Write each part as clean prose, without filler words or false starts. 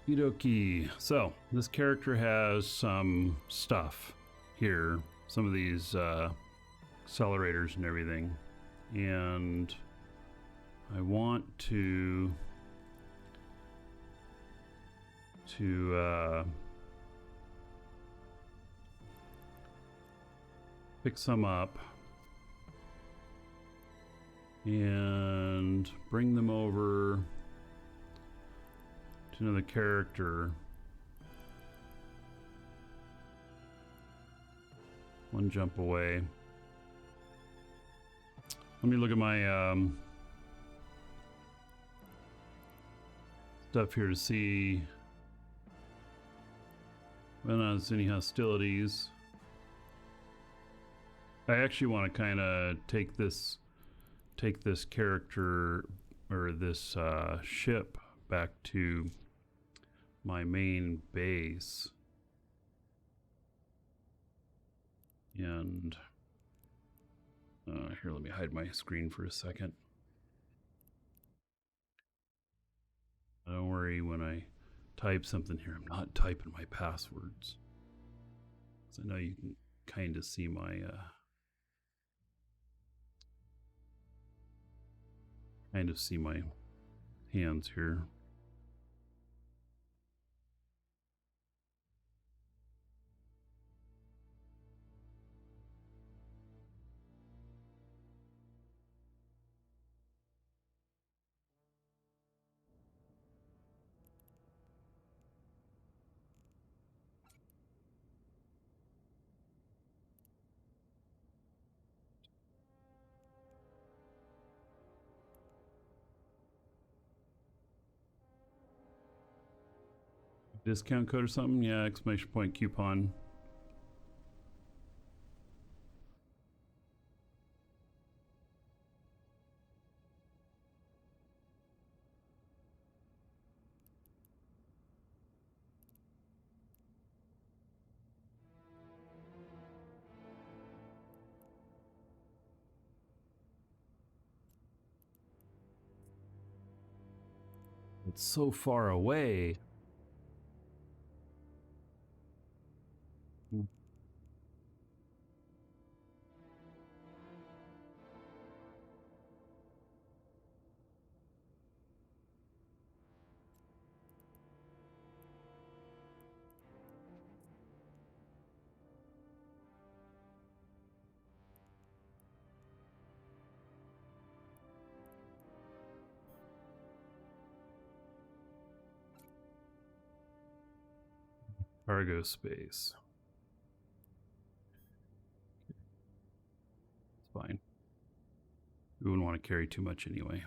Okie. So this character has some stuff here, some of these accelerators and everything, and I want to pick some up and bring them over to another character. One jump away. Let me look at my stuff here to see whether or not there's any hostilities. I actually want to kind of take this character or this ship back to my main base, and here, let me hide my screen for a second. Don't worry when I type something here, I'm not typing my passwords, so I know you can kind of see my hands here. Discount code or something? Yeah, exclamation point coupon. It's so far away. Cargo space. It's fine. We wouldn't want to carry too much anyway.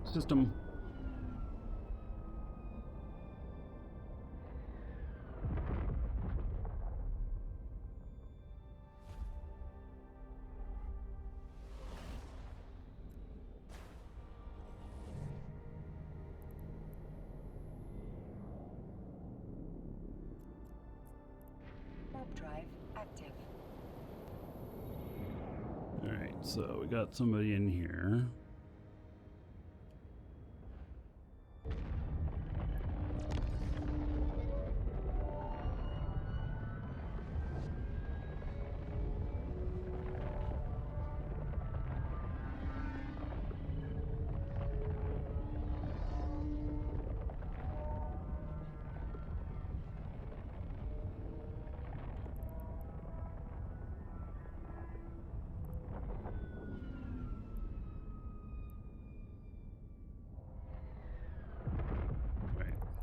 system. Drive active. All right, so we got somebody in here.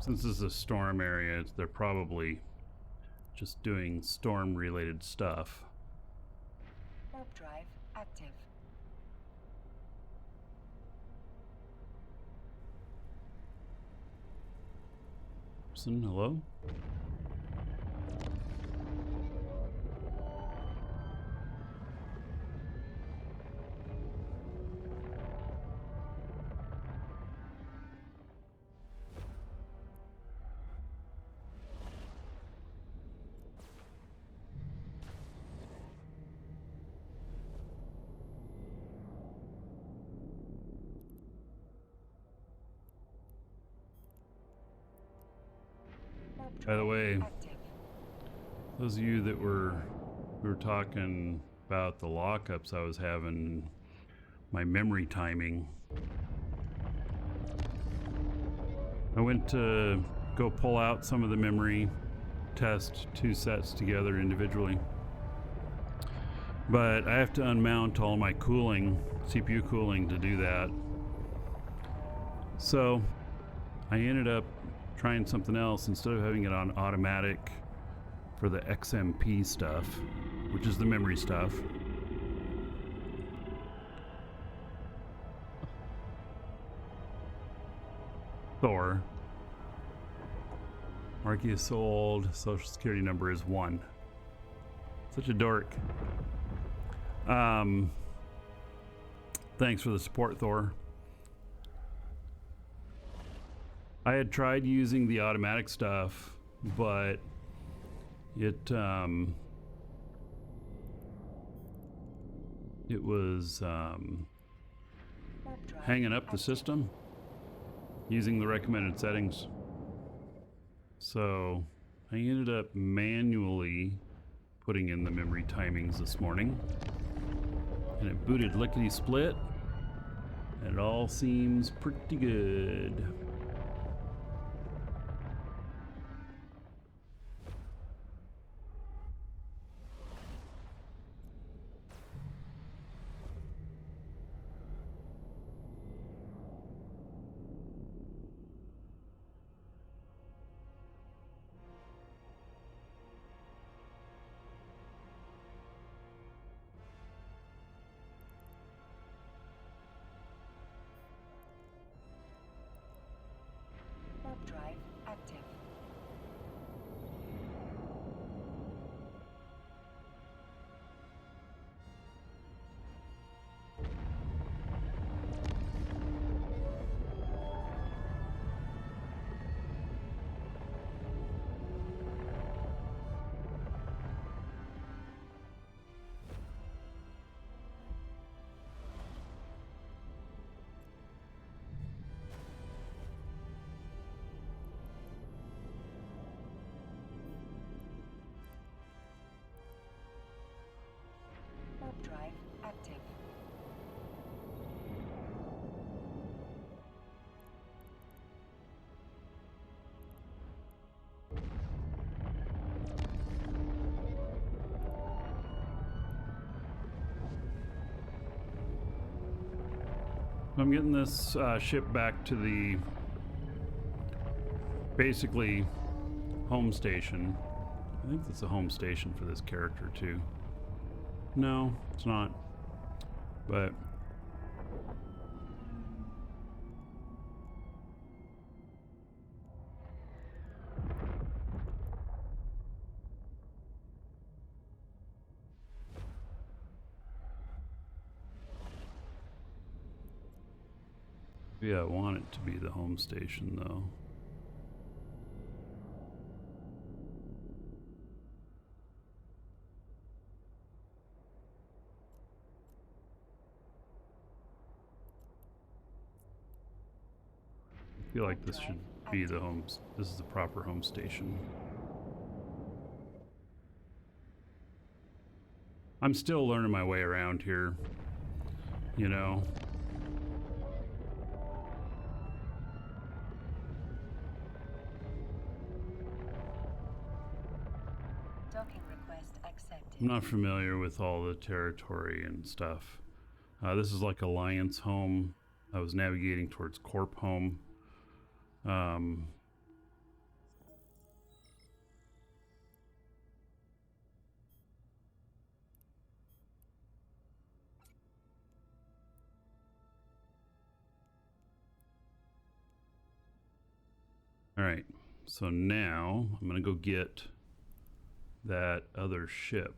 Since this is a storm area, they're probably just doing storm-related stuff. Warp drive active. Person, hello? By the way, those of you that we were talking about the lockups I was having, my memory timing. I went to go pull out some of the memory, test 2 sets together individually. But I have to unmount all my cooling, CPU cooling, to do that. So I ended up trying something else. Instead of having it on automatic for the XMP stuff, which is the memory stuff, Thor, Markee is sold, social security number is 1. Such a dork. Thanks for the support, Thor. I had tried using the automatic stuff, but it was hanging up the system using the recommended settings. So I ended up manually putting in the memory timings this morning, and it booted lickety-split, and it all seems pretty good. Drive active. Drive active. I'm getting this ship back to the basically home station. I think that's a home station for this character too. No, it's not. But Yeah, I want it to be the home station though. I feel like this should be the home. This is the proper home station. I'm still learning my way around here, you know. Docking request accepted. I'm not familiar with all the territory and stuff. This is like Alliance home. I was navigating towards Corp home. All right, so now I'm gonna go get that other ship.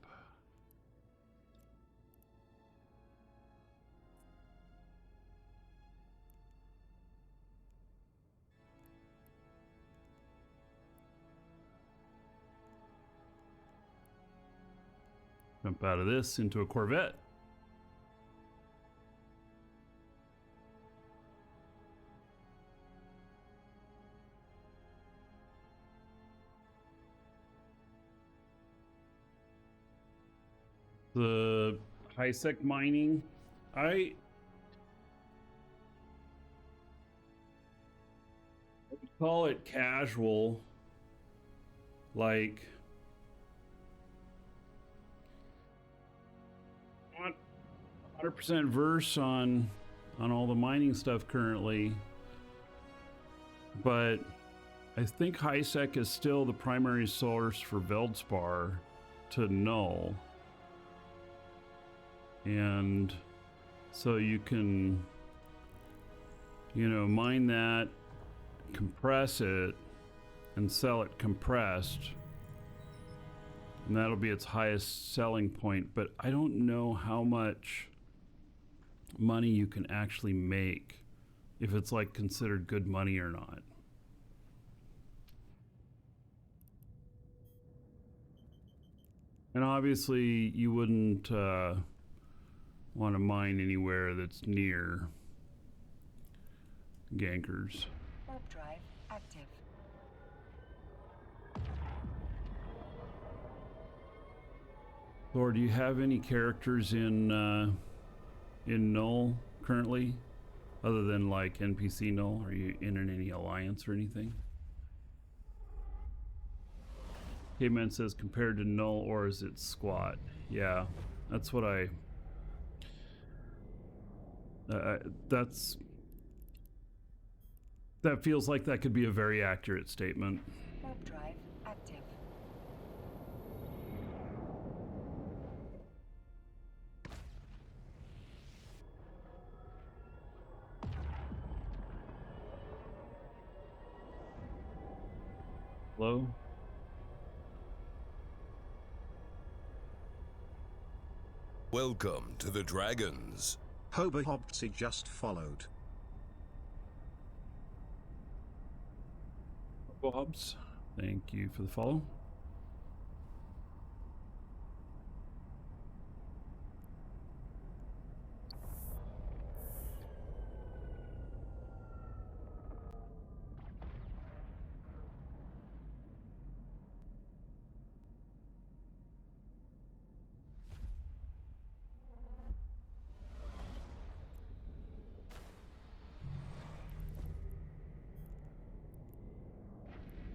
Jump out of this into a Corvette. The high-sec mining, I would call it casual, like not 100% verse on all the mining stuff currently, but I think high-sec is still the primary source for Veldspar to Null. And so you can, you know, mine that, compress it, and sell it compressed. And that'll be its highest selling point. But I don't know how much money you can actually make, if it's like considered good money or not. And obviously you wouldn't want to mine anywhere that's near gankers. Warp drive active. Thor, do you have any characters in Null currently, other than like NPC Null? Are you in any alliance or anything? Caveman says compared to Null, or is it squat? Yeah, that's what I. That feels like that could be a very accurate statement. Warp drive active. Hello? Welcome to the Dragons. Hobbsy just followed. Bobs, thank you for the follow.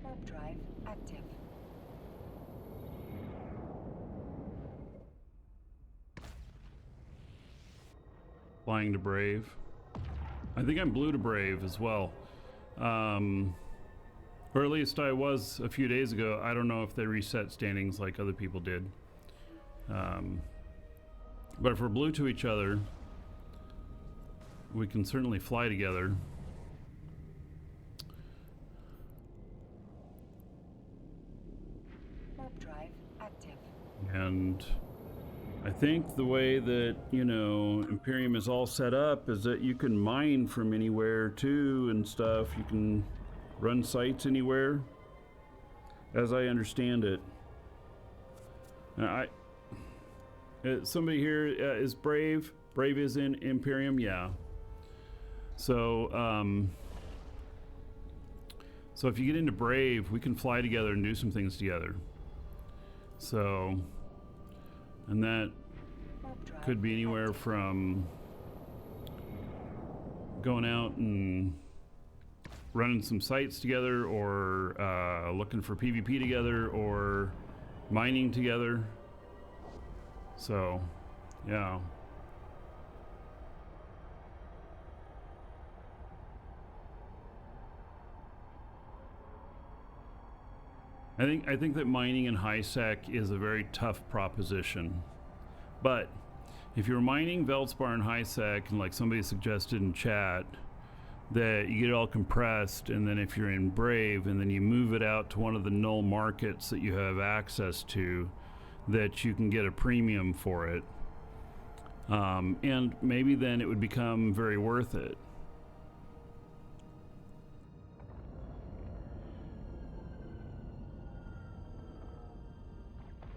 Warp drive active. Flying to Brave. I think I'm blue to Brave as well. Or at least I was a few days ago. I don't know if they reset standings like other people did. But if we're blue to each other, we can certainly fly together. Warp drive active. And I think the way that, you know, Imperium is all set up is that you can mine from anywhere too and stuff. You can run sites anywhere, as I understand it. Somebody here is Brave. Brave is in Imperium, yeah. So, so if you get into Brave, we can fly together and do some things together. So, and that could be anywhere from going out and running some sites together, or looking for PvP together, or mining together. So, yeah. I think that mining in high sec is a very tough proposition. But if you're mining Veldspar in high sec, and like somebody suggested in chat, that you get it all compressed, and then if you're in Brave and then you move it out to one of the Null markets that you have access to, that you can get a premium for it. And maybe then it would become very worth it.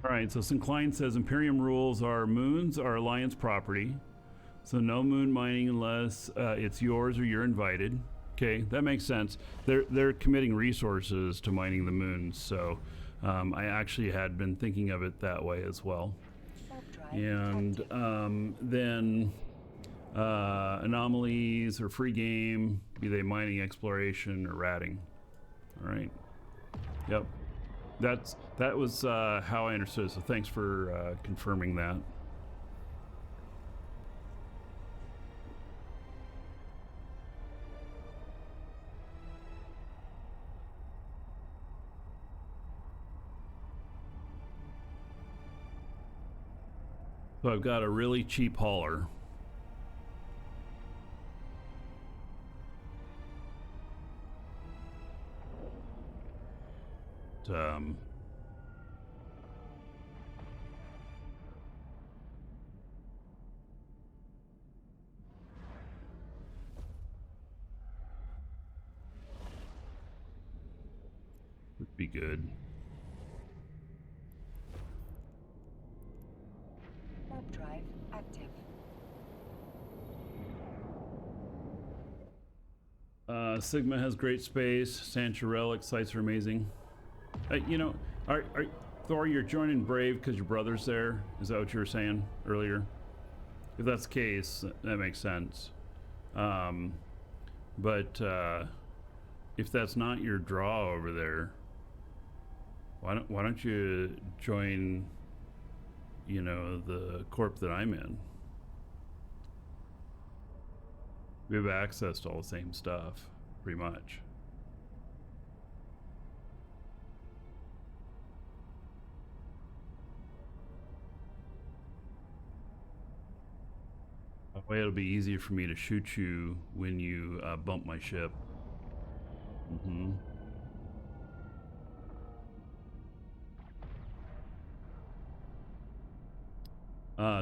Alright, so Syncline says Imperium rules are moons are Alliance property. So no moon mining unless it's yours or you're invited. Okay, that makes sense. They're committing resources to mining the moons, so I actually had been thinking of it that way as well. And then anomalies or free game, be they mining, exploration, or ratting. Alright. Yep. That was how I understood it, so thanks for confirming that. So I've got a really cheap hauler. Would be good. Warp drive active. Sigma has great space. Sancha Relic sites are amazing. You know, Thor, you're joining Brave because your brother's there? Is that what you were saying earlier? If that's the case, that makes sense. But if that's not your draw over there, why don't you join, you know, the corp that I'm in? We have access to all the same stuff, pretty much. That way it'll be easier for me to shoot you when you bump my ship. Mm-hmm.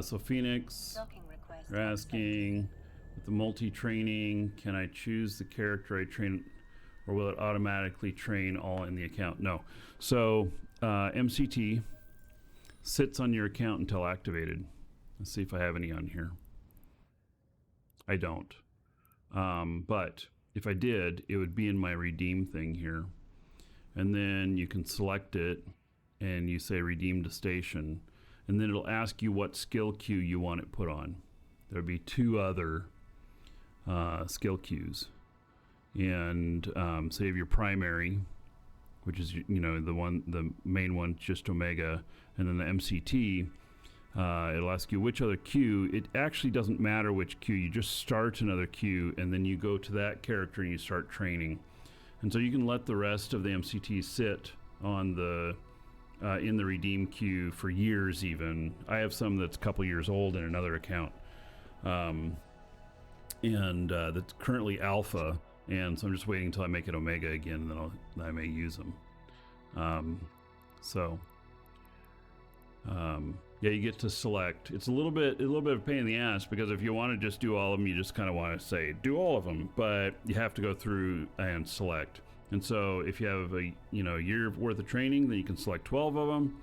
So Phoenix, you're asking, with the multi-training, can I choose the character I train, or will it automatically train all in the account? No. So MCT sits on your account until activated. Let's see if I have any on here. I don't. But if I did, it would be in my redeem thing here. And then you can select it and you say redeem to station. And then it'll ask you what skill queue you want it put on. There'll be two other skill queues. And so you have your primary, which is, you know, the main one, just Omega, and then the MCT. It'll ask you which other queue. It actually doesn't matter which queue. You just start another queue, and then you go to that character and you start training. And so you can let the rest of the MCT sit on the in the redeem queue for years even. I have some that's a couple years old in another account. And that's currently alpha, and so I'm just waiting until I make it Omega again, and then I may use them. Yeah, you get to select. It's a little bit of a pain in the ass because if you want to just do all of them, you just kind of want to say do all of them, but you have to go through and select. And so if you have a year worth of training, then you can select 12 of them,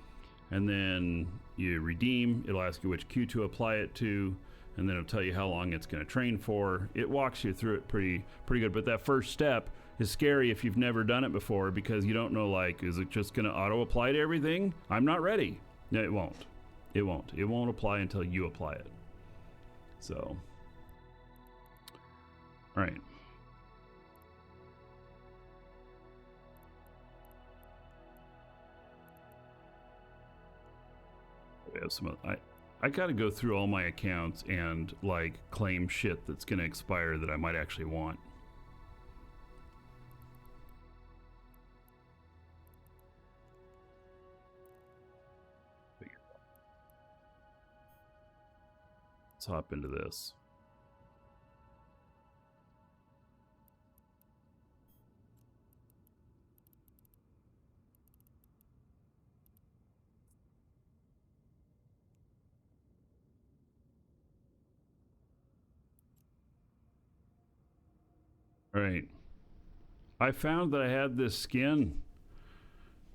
and then you redeem. It'll ask you which queue to apply it to, and then it'll tell you how long it's going to train for. It walks you through it pretty good. But that first step is scary if you've never done it before because you don't know, like, is it just going to auto apply to everything? I'm not ready. No, it won't. It won't apply until you apply it. So, all right. We have some. I got to go through all my accounts and like claim shit that's going to expire that I might actually want. Let's hop into this. All right. I found that I had this skin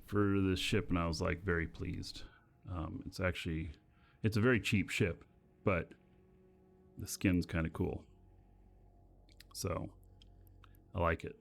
for this ship and I was like very pleased. It's a very cheap ship, but the skin's kind of cool. So I like it.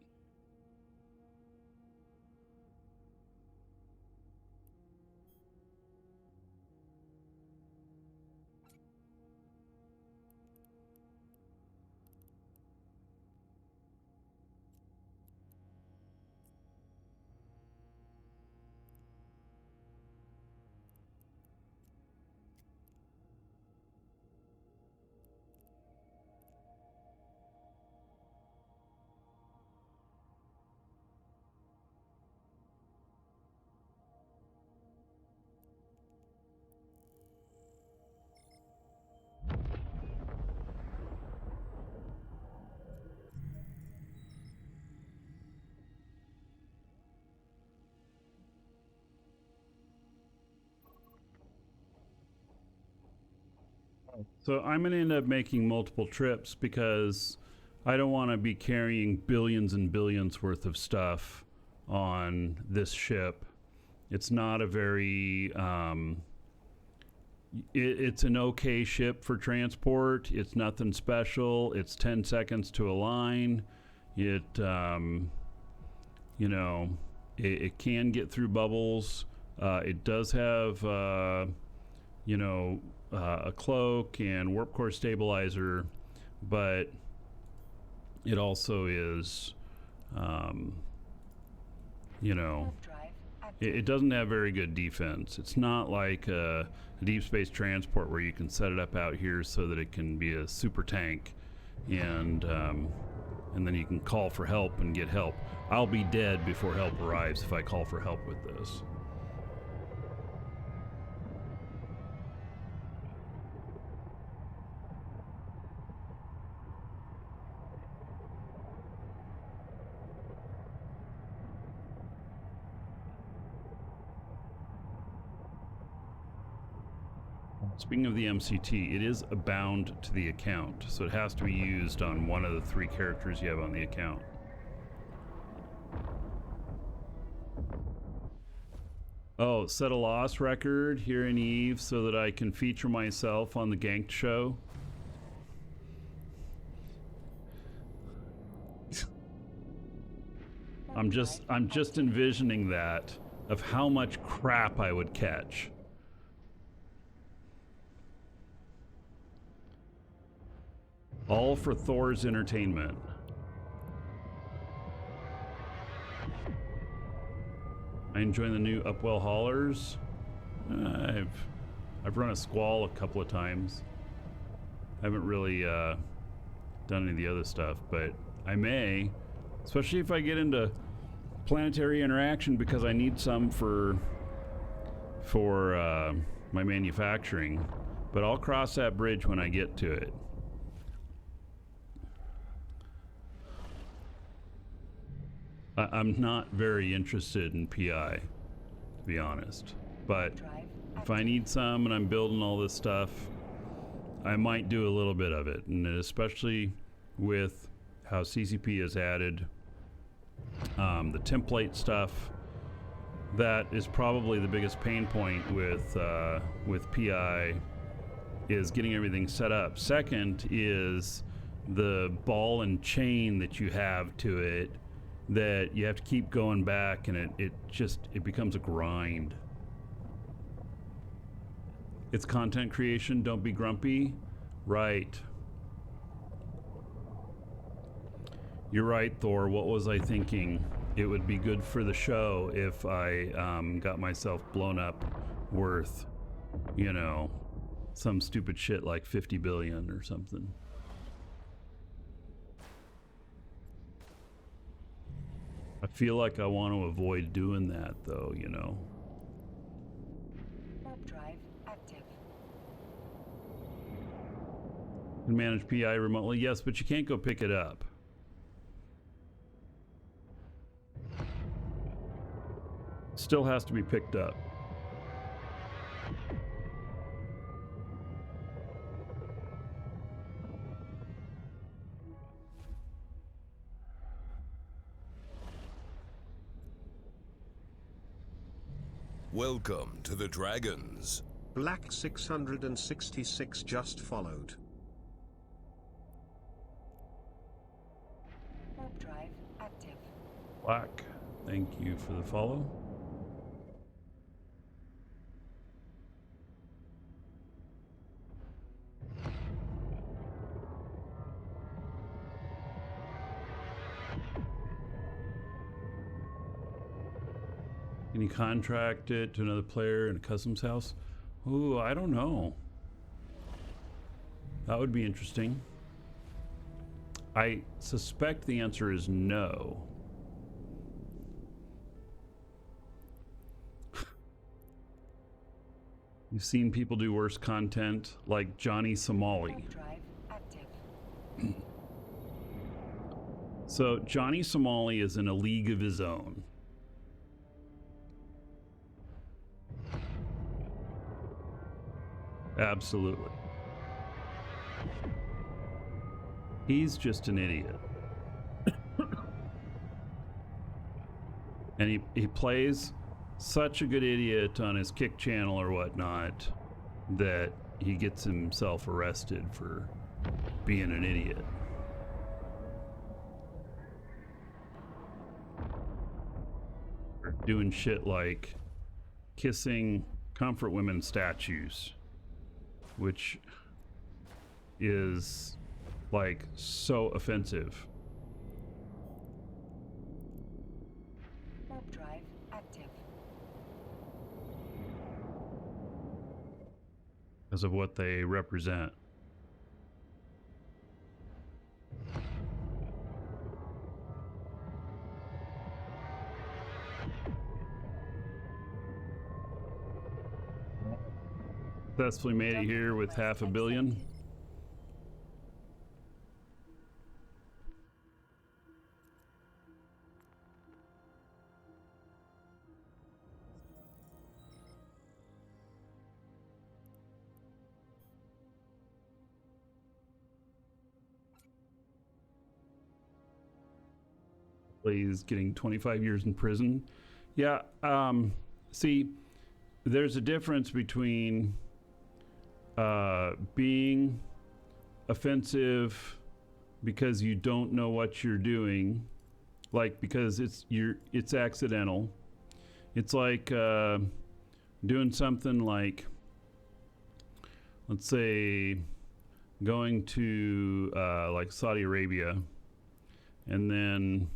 So I'm going to end up making multiple trips because I don't want to be carrying billions and billions worth of stuff on this ship. It's not a very it's an okay ship for transport. It's nothing special. It's 10 seconds to align. It it can get through bubbles. It does have a cloak and warp core stabilizer, but it also is, it doesn't have very good defense. It's not like a deep space transport where you can set it up out here so that it can be a super tank, and then you can call for help and get help. I'll be dead before help arrives if I call for help with this. Speaking of the MCT, it is bound to the account, so it has to be used on one of the 3 characters you have on the account. Oh, set a loss record here in Eve so that I can feature myself on the Ganked show. I'm just envisioning that, of how much crap I would catch. All for Thor's entertainment. I enjoy the new Upwell haulers. I've run a Squall a couple of times. I haven't really done any of the other stuff, but I may, especially if I get into planetary interaction, because I need some for my manufacturing. But I'll cross that bridge when I get to it. I'm not very interested in PI, to be honest, but If I need some and I'm building all this stuff, I might do a little bit of it, and especially with how CCP has added the template stuff. That is probably the biggest pain point with PI, is getting everything set up. Second is the ball and chain that you have to it, that you have to keep going back, and it becomes a grind. It's content creation, don't be grumpy. Right. You're right, Thor. What was I thinking? It would be good for the show if I got myself blown up worth, you know, some stupid shit like 50 billion or something. I feel like I want to avoid doing that, though, you know. Warp drive active. You can manage PI remotely, yes, but you can't go pick it up. Still has to be picked up. Welcome to the Dragons. Black 666 just followed. Warp drive active. Black, thank you for the follow. Can you contract it to another player in a customs house? Ooh, I don't know. That would be interesting. I suspect the answer is no. You've seen people do worse content, like Johnny Somali. Warp drive active. So Johnny Somali is in a league of his own. Absolutely. He's just an idiot. And he plays such a good idiot on his Kick channel or whatnot that he gets himself arrested for being an idiot. Or doing shit like kissing comfort women statues, which is like so offensive. Warp drive active. Because of what they represent. Successfully made it here with 500 million. He's getting 25 years in prison. Yeah, see, there's a difference between being offensive because you don't know what you're doing, like because it's accidental. It's like doing something like, let's say, going to like Saudi Arabia, and then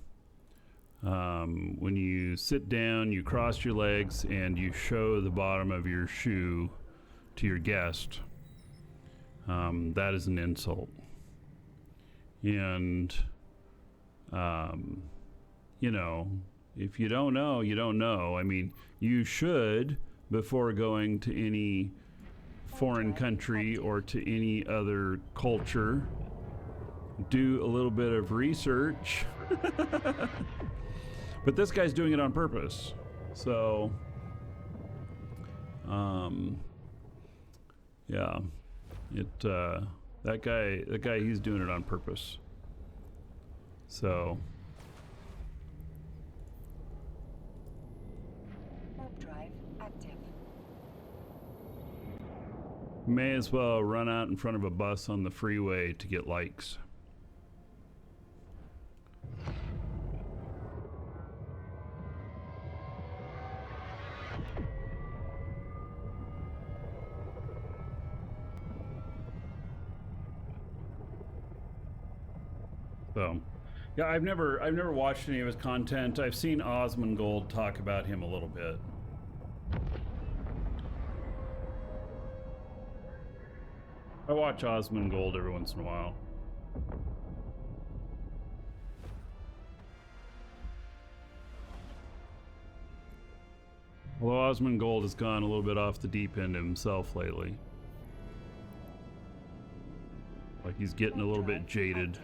when you sit down, you cross your legs and you show the bottom of your shoe to your guest. That is an insult. And, you know, if you don't know, you don't know. I mean, you should, before going to any foreign country or to any other culture, do a little bit of research. But this guy's doing it on purpose. So Yeah, that guy, he's doing it on purpose. So Warp drive active. may as well run out in front of a bus on the freeway to get likes. So, yeah, I've never watched any of his content. I've seen Osmongold talk about him a little bit. I watch Osmongold every once in a while. Although Osmongold has gone a little bit off the deep end himself lately. Like he's getting a little bit jaded.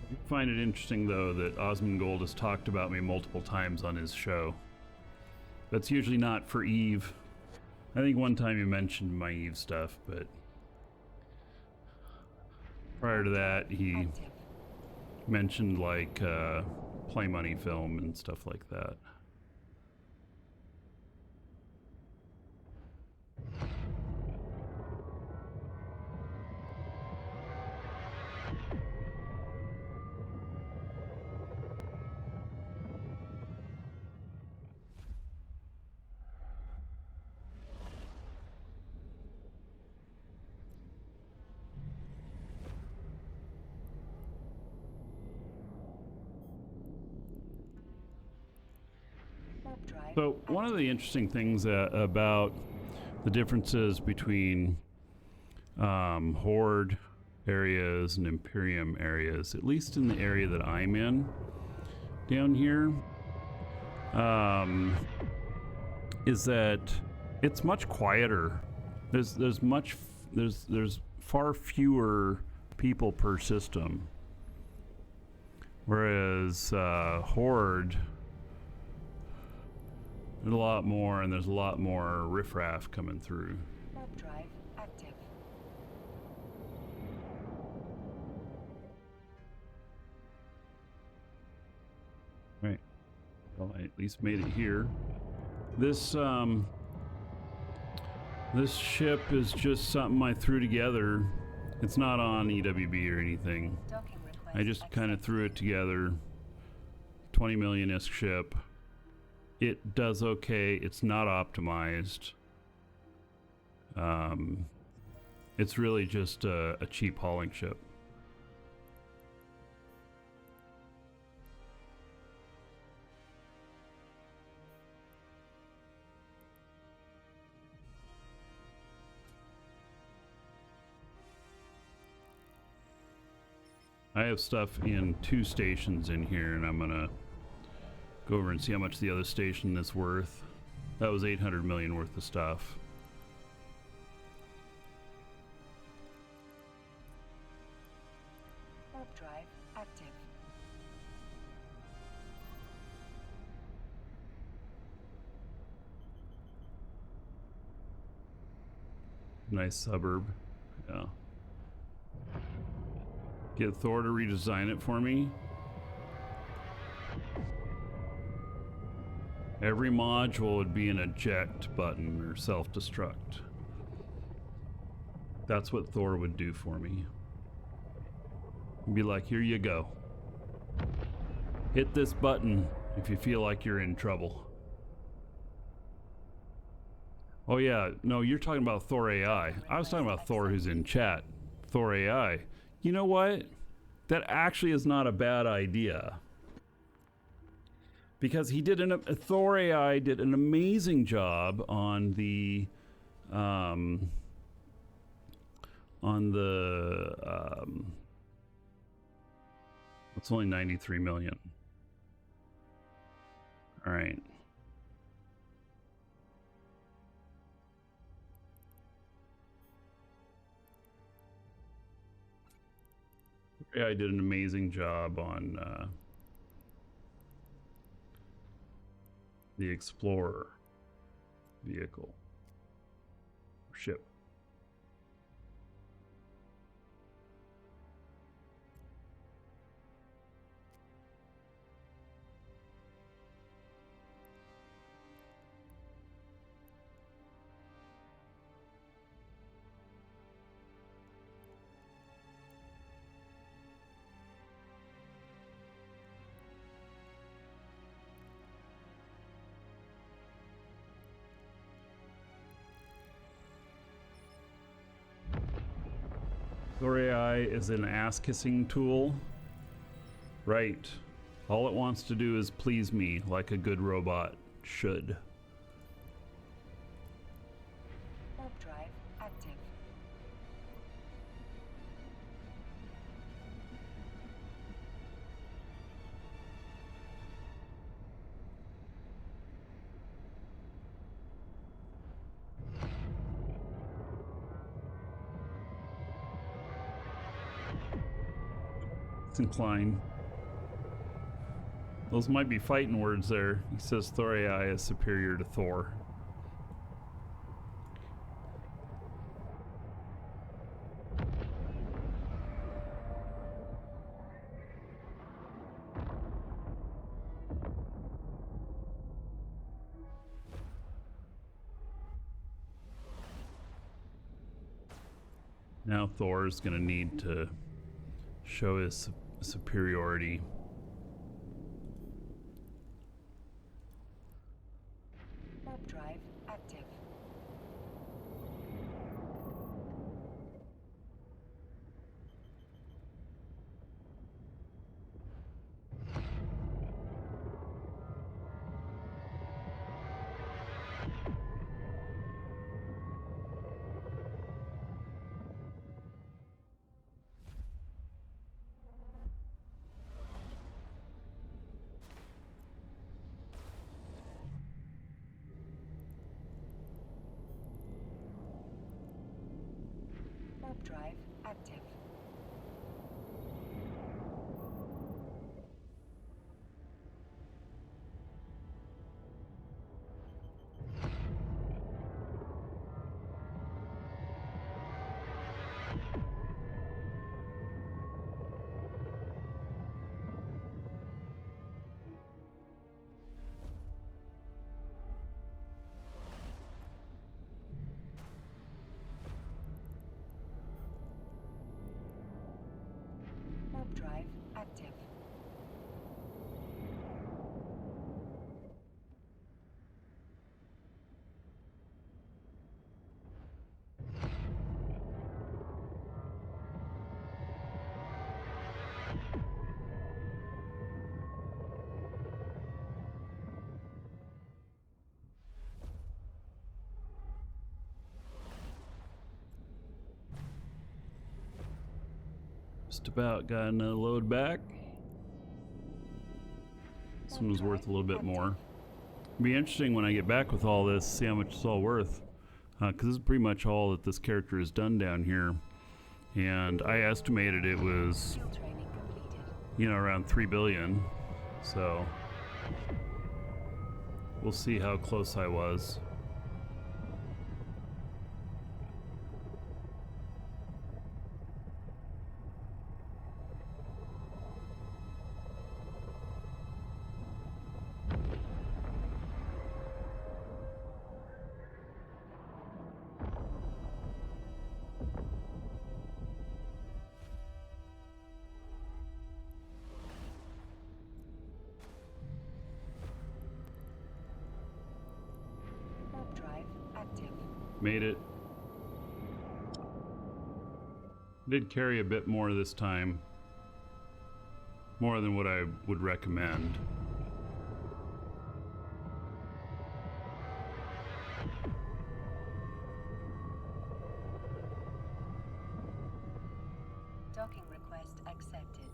I find it interesting, though, that Osmongold has talked about me multiple times on his show. That's usually not for Eve. I think one time he mentioned my Eve stuff, but prior to that, he mentioned, like, Play Money film and stuff like that. So one of the interesting things about the differences between Horde areas and Imperium areas, at least in the area that I'm in down here, is that it's much quieter. There's far fewer people per system, whereas Horde, there's a lot more, and there's a lot more riffraff coming through. Warp drive active. Right. Well, I at least made it here. This this ship is just something I threw together. It's not on EWB or anything. Docking request I just kind of accepted. threw it together. 20 million-ish ship. It does okay. It's not optimized. It's really just a cheap hauling ship. I have stuff in 2 stations in here, and I'm gonna go over and see how much the other station is worth. That was 800 million worth of stuff. Warp drive active. Nice suburb. Yeah. Get Thor to redesign it for me. Every module would be an eject button or self-destruct. That's what Thor would do for me. Be like, here you go. Hit this button if you feel like you're in trouble. Oh yeah, no, you're talking about Thor AI. I was talking about Thor who's in chat. Thor AI. You know what? That actually is not a bad idea. Because he did Thor AI did an amazing job on the on the it's only 93 million. All right. Yeah, I did an amazing job on the Explorer vehicle ship. Thor AI is an ass-kissing tool. Right. All it wants to do is please me like a good robot should. Warp drive active. It's inclined. Those might be fighting words there. He says Thor AI is superior to Thor. Now Thor's gonna need to show his superiority. Warp drive active. Warp drive active. Warp drive active. Just about got another load back. This one was worth a little bit more. It'll be interesting when I get back with all this, see how much it's all worth. Because this is pretty much all that this character has done down here. And I estimated it was, Field training completed. you know, around 3 billion. So we'll see how close I was. Warp drive active. Made it. Did carry a bit more this time. More than what I would recommend. Docking request accepted.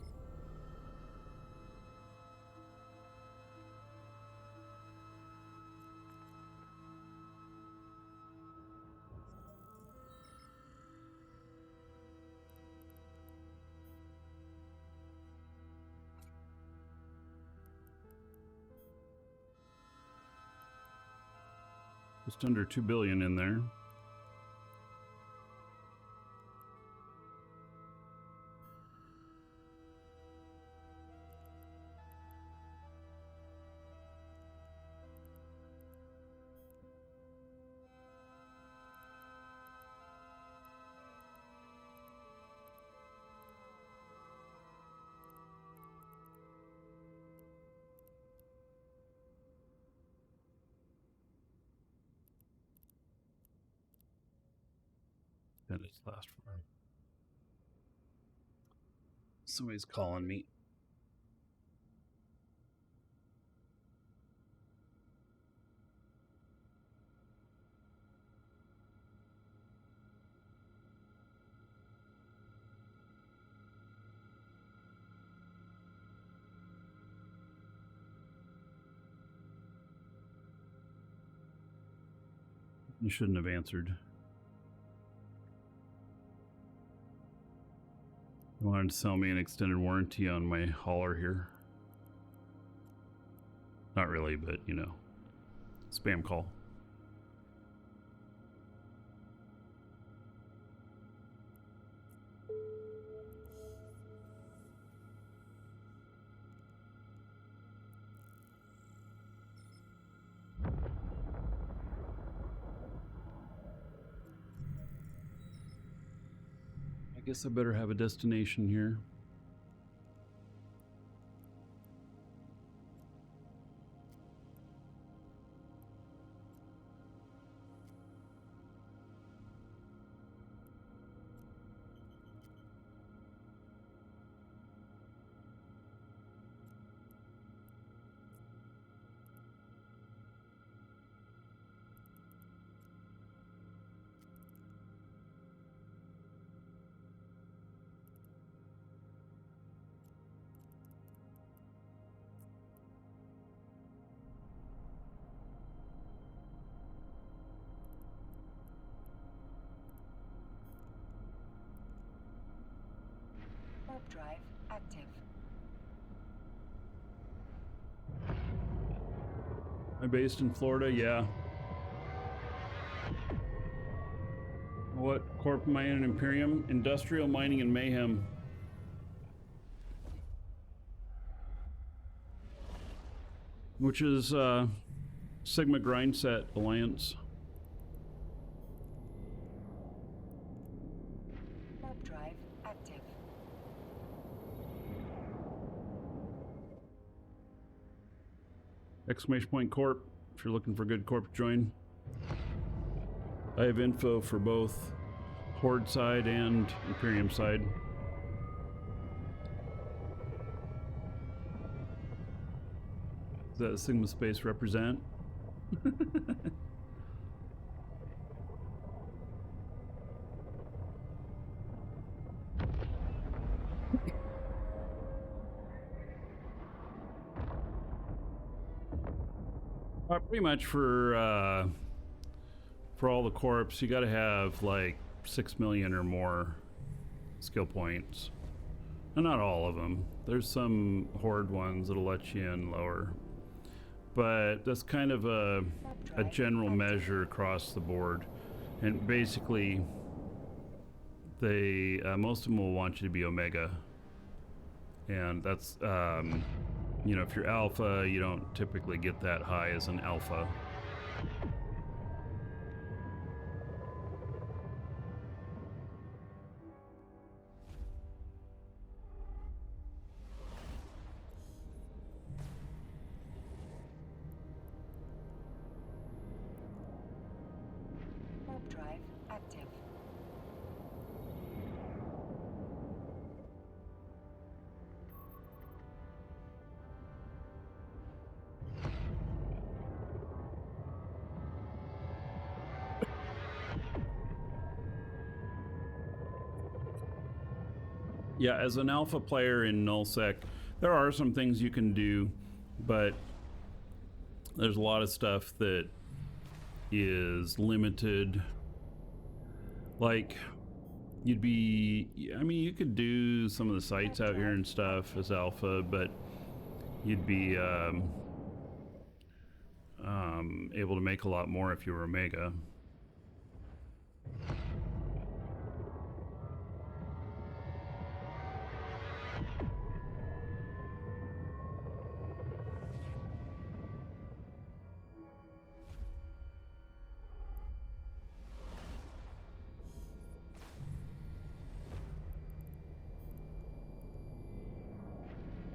Just under 2 billion in there. That is last one. Somebody's calling me. You shouldn't have answered. You wanted to sell me an extended warranty on my hauler here. Not really, but you know, spam call. I guess I better have a destination here. Warp drive active. I'm based in Florida, yeah. What corp am I in? Imperium? Industrial Mining and Mayhem. Which is Sigma Grindset Alliance. Warp drive active. Exclamation point corp if you're looking for good corp to join. I have info for both Horde side and Imperium side. Does that Sigma Space represent? Pretty much for all the corps, you got to have like 6 million or more skill points. And not all of them. There's some Horde ones that'll let you in lower. But that's kind of a general measure across the board. And basically, they most of them will want you to be Omega. And that's, you know, if you're Alpha, you don't typically get that high as an Alpha. Warp drive active. Yeah, as an alpha player in nullsec, there are some things you can do, but there's a lot of stuff that is limited. Like, you'd be, I mean, you could do some of the sites out here and stuff as alpha, but you'd be able to make a lot more if you were omega.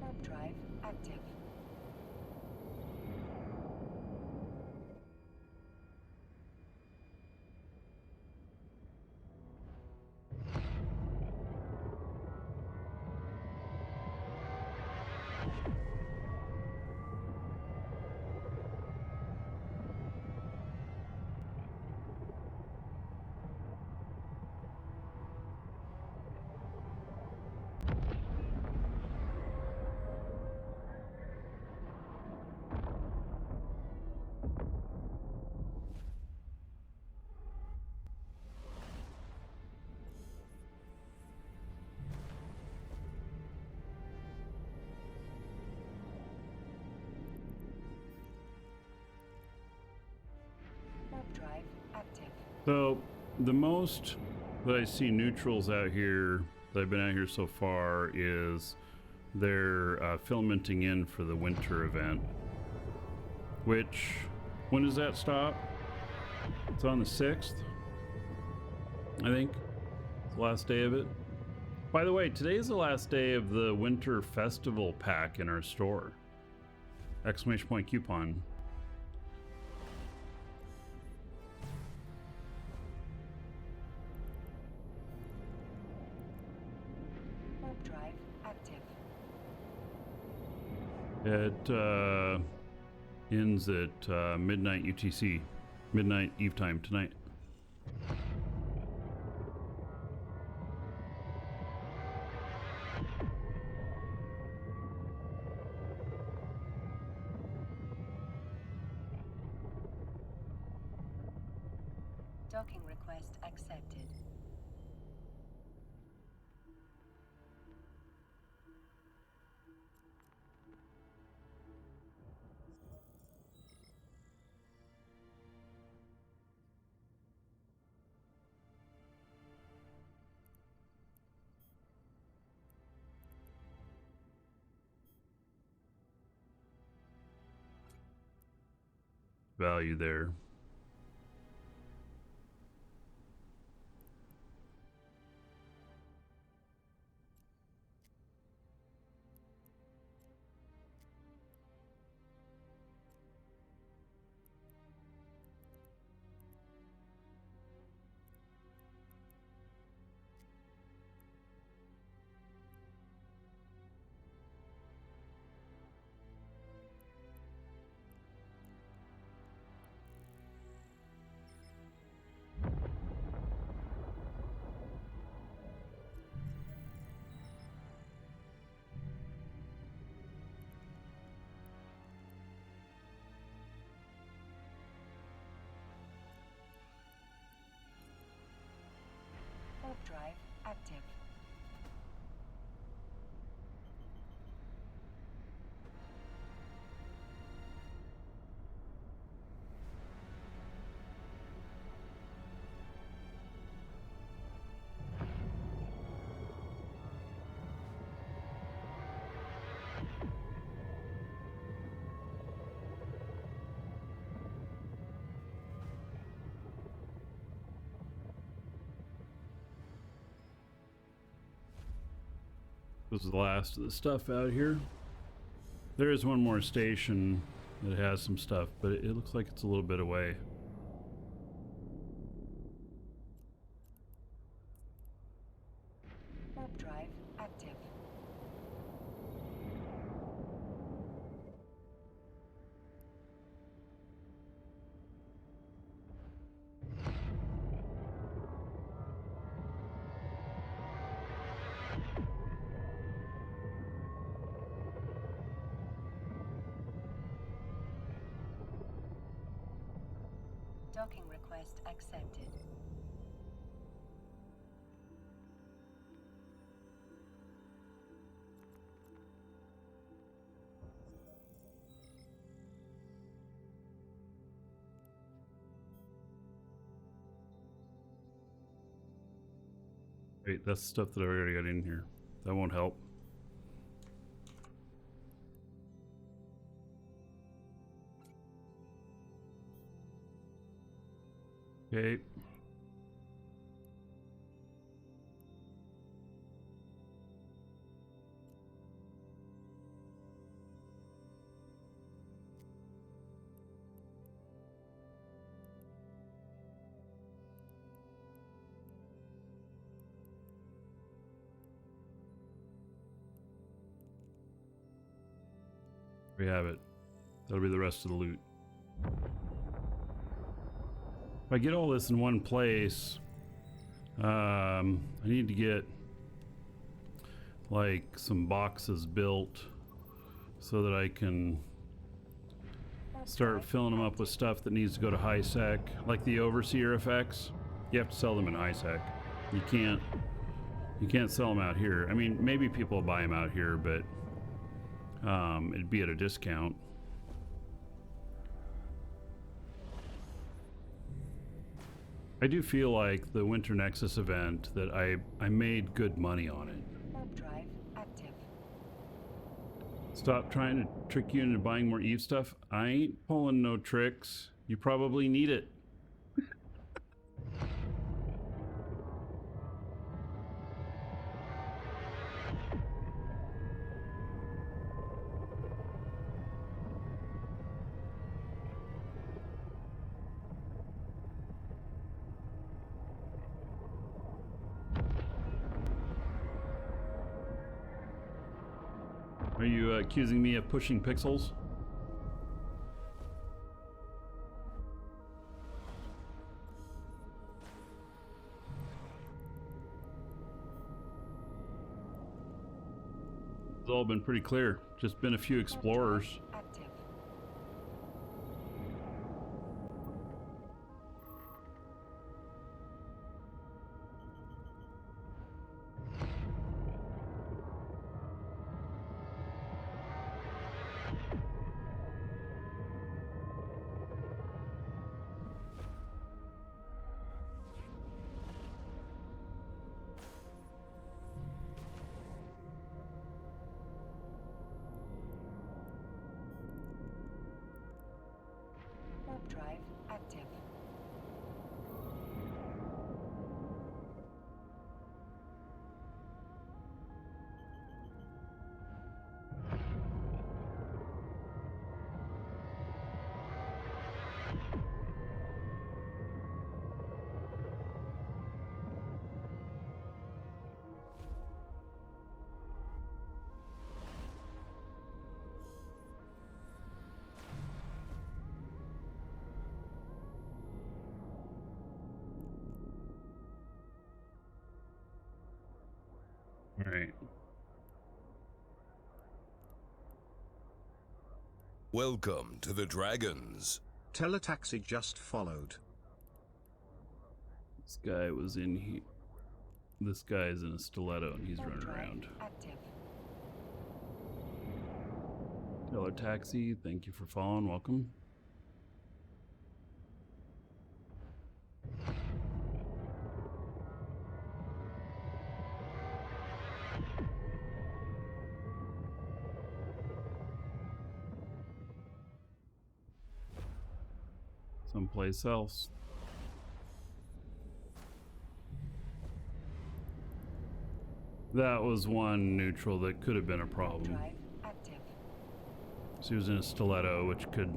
Warp drive active. Warp drive active. So the most that I see neutrals out here that I've been out here so far is they're filamenting in for the winter event, which, when does that stop? It's on the 6th, I think. It's the last day of it. By the way, today is the last day of the winter festival pack in our store. Exclamation point coupon. Warp drive active. It ends at midnight UTC, midnight Eve time tonight. Docking request accepted. Value there. Warp drive active. This is the last of the stuff out here. There is one more station that has some stuff, but it looks like it's a little bit away. Warp drive active. Docking request accepted. Wait, that's stuff that I already got in here. That won't help. Okay. We have it. That'll be the rest of the loot. If I get all this in one place, I need to get like some boxes built so that I can start filling them up with stuff that needs to go to high sec, like the overseer effects. You have to sell them in high sec. You can't sell them out here. I mean, maybe people will buy them out here, but it'd be at a discount. I do feel like the Winter Nexus event that I made good money on it. Warp drive active. Stop trying to trick you into buying more Eve stuff. I ain't pulling no tricks. You probably need it. Are you accusing me of pushing pixels? It's all been pretty clear. Just been a few explorers. Active. Warp drive active. All right. Welcome to the Dragons. Teletaxi just followed. This guy was in here. This guy is in a stiletto and he's Warp running drive around. active. Hello, taxi. Thank you for following. Welcome. Someplace else. That was one neutral that could have been a Warp problem. drive active. She was in a stiletto, which could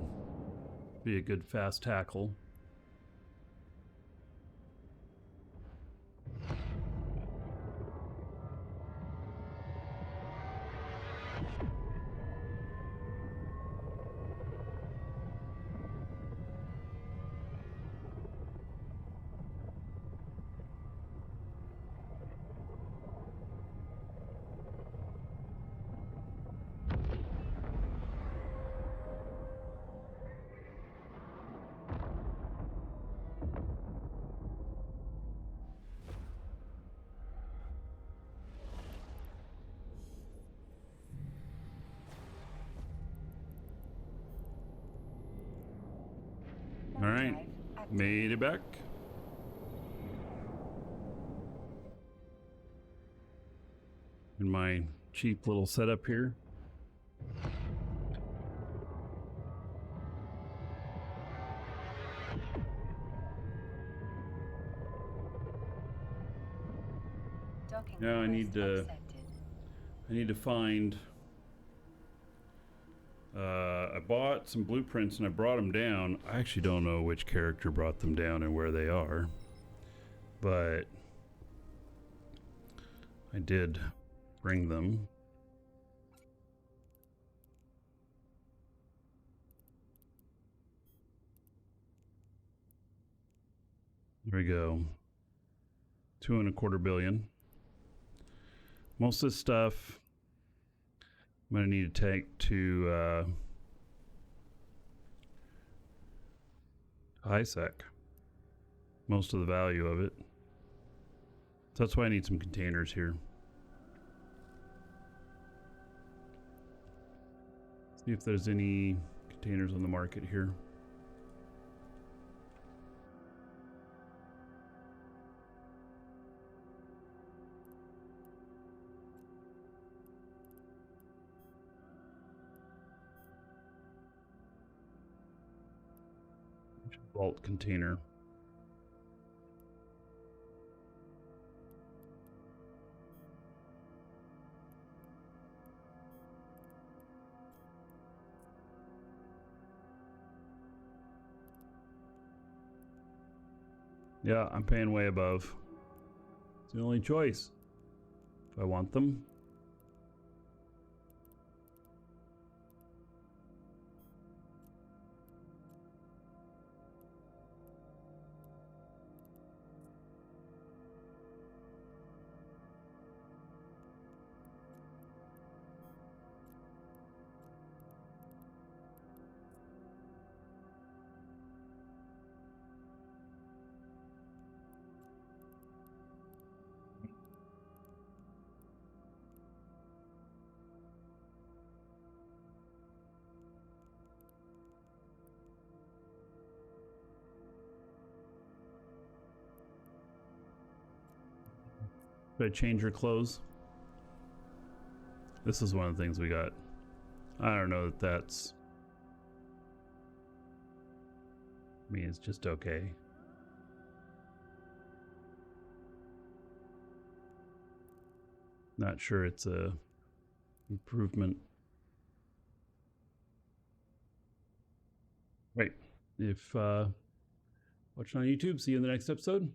be a good fast tackle. Made it back. In my cheap little setup here. Docking Now I request accepted. need to find. I bought some blueprints and I brought them down. I actually don't know which character brought them down and where they are, but I did bring them. There we go. 2.25 billion. Most of this stuff I'm going to need to take to HiSec. Most of the value of it. So that's why I need some containers here. See if there's any containers on the market here. Vault container. Yeah, I'm paying way above. It's the only choice if I want them. Should I change your clothes? This is one of the things we got. I don't know that that's... I mean, it's just okay. Not sure it's a improvement. Right. If watching on YouTube, see you in the next episode.